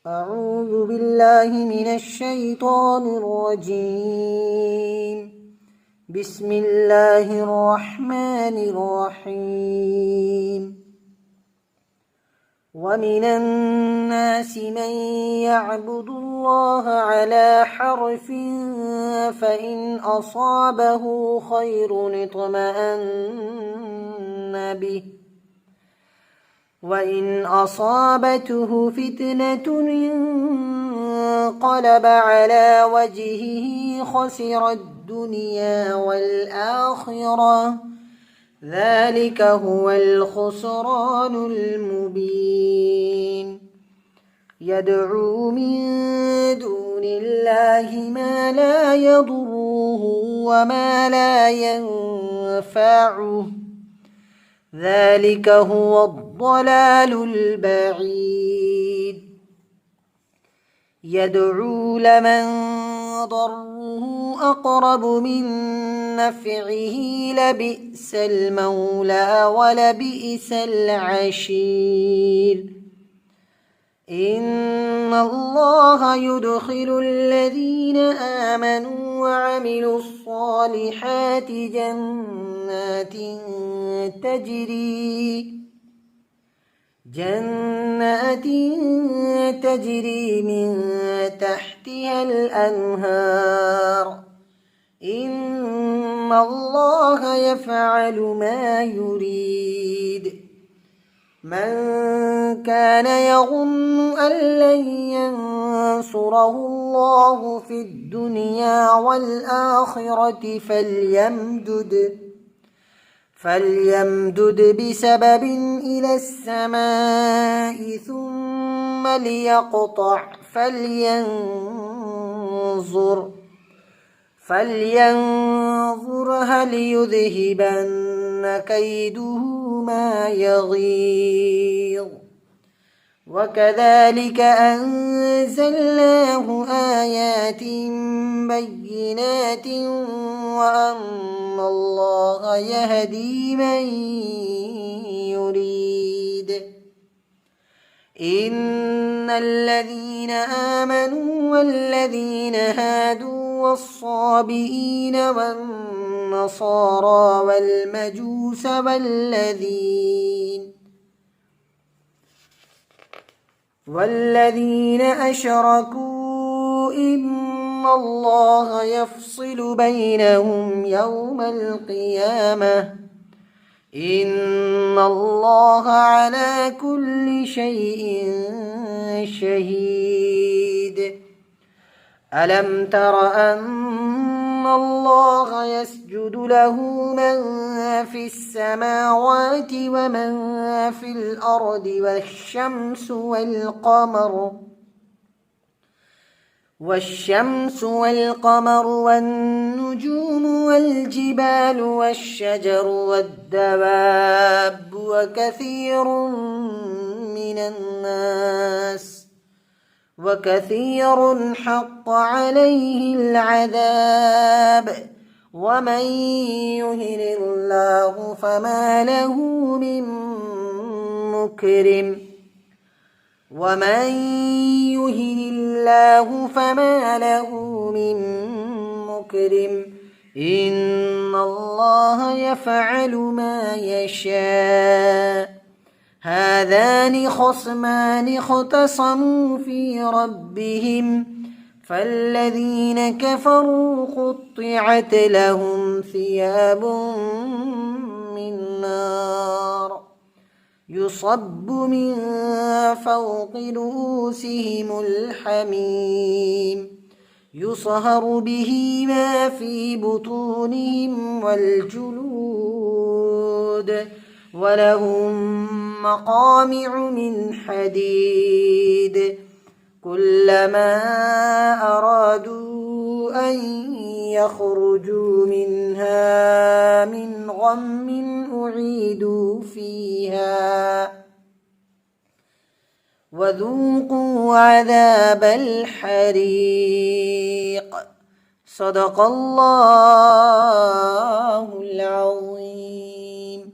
أعوذ بالله من الشيطان الرجيم. بسم الله الرحمن الرحيم. ومن الناس من يعبد الله على حرف فإن أصابه خير اطمأن به وإن أصابته فتنة انقلب على وجهه خسر الدنيا والآخرة ذلك هو الخسران المبين. يدعو من دون الله ما لا يضره وما لا ينفعه ذلك هو الضلال البعيد. يدعو لمن ضره أقرب من نفعه لبئس المولى ولبئس العشير. إن الله يدخل الذين آمنوا وعملوا الصالحات جنات تجري من تحتها الأنهار. إن الله يفعل ما يريد. من كان يظن أن لن ينصره الله في الدنيا والآخرة فليمدد بسبب إلى السماء ثم ليقطع فلينظر هل يذهبن كيده ما يغيظ. وكذلك أنزلناه آيات بينات وأن الله يهدي من يريد. إن الذين آمنوا والذين هادوا والصابئين والنصارى والمجوس والذين أشركوا إن الله يفصل بينهم يوم القيامة. إن الله على كل شيء شهيد. ألم تر أن الله يسجد له من في السماوات ومن في الأرض والشمس والقمر والنجوم والجبال والشجر والدواب وكثير حق عليه العذاب. ومن يهن الله فما له من مكرم. إن الله يفعل ما يشاء. هذان خصمان اختصموا في ربهم فالذين كفروا قطعت لهم ثياب من نار يصب من فوق رؤوسهم الحميم يصهر به ما في بطونهم والجلود ولهم مقامع من حديد. كلما أرادوا أن يخرجوا منها من غم أعيدوا فيها وذوقوا عذاب الحريق. صدق الله العظيم.